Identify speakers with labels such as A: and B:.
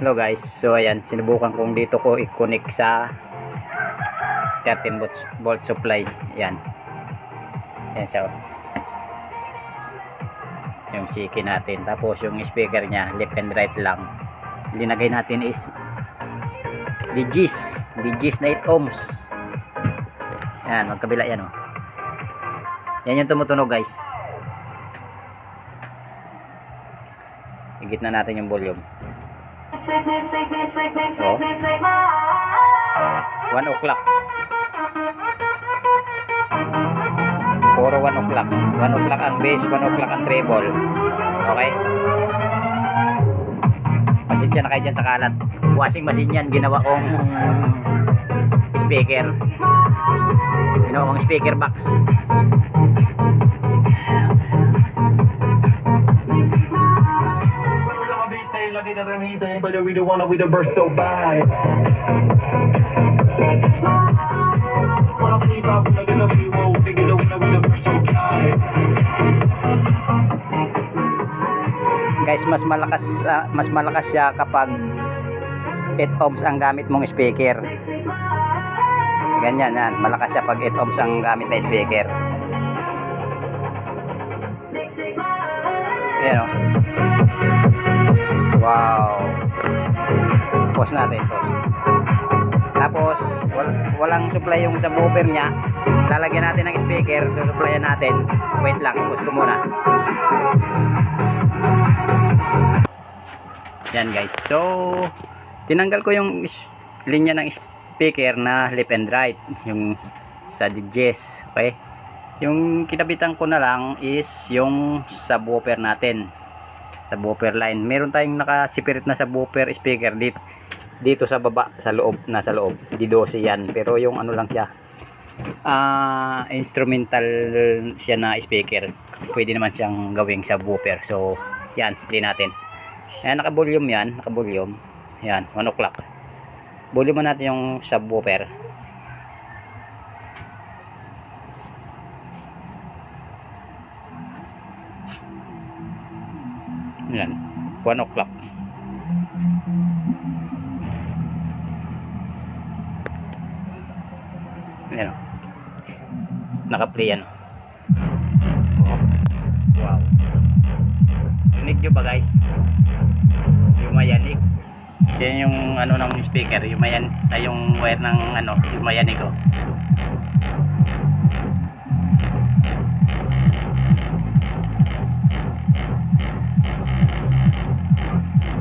A: Hello guys, so ayan, sinubukan kong dito ko i-connect sa 13 volt supply. Ayan, ayan siya, yung chiki natin. Tapos yung speaker nya left and right lang. Linagay natin is BGS na 8 ohms. Ayan, magkabila yan, oh. Yan yung tumutunog guys. Higit na natin yung volume. So, 1 o'clock. Puro 1 o'clock. 1 o'clock ang bass, 1 o'clock ang treble. Okay? Pasensya na kayo dyan sa kalat. Washing machine yan. Ginawa kong speaker. Ginawa kong speaker box.
B: But we don't wanna, we the burst so bad.
A: Guys, mas malakas siya kapag 8 ohms ang gamit mong speaker. Ganyan yan, malakas siya pag 8 ohms ang gamit na speaker. Ayan, oh. Wow. Pause natin, pause. Tapos walang supply yung subwoofer nya. Lalagyan natin ng speaker, so supplyan natin. Wait lang, pause ko muna. Yan guys. So tinanggal ko yung linya ng speaker na left and right, yung sa DJs. Okay? Yung kinabitan ko na lang is yung subwoofer natin. Subwoofer line. Meron tayong naka-separate na subwoofer speaker dito sa baba, sa loob, nasa loob. D12 yan. Pero yung ano lang siya, instrumental siya na speaker. Pwede naman siyang gawing subwoofer. So, yan, play natin. Ayan, naka-volume yan, naka-volume. Yan, 1 o'clock. Volume mo natin yung subwoofer. Yan, 1 o'clock. Yan, naka-play yan. Wow. Rinig nyo ba guys? Yumayanig. Yan yung ano ng speaker, yumayan, ay yung wire ng ano, yumayanig, oh.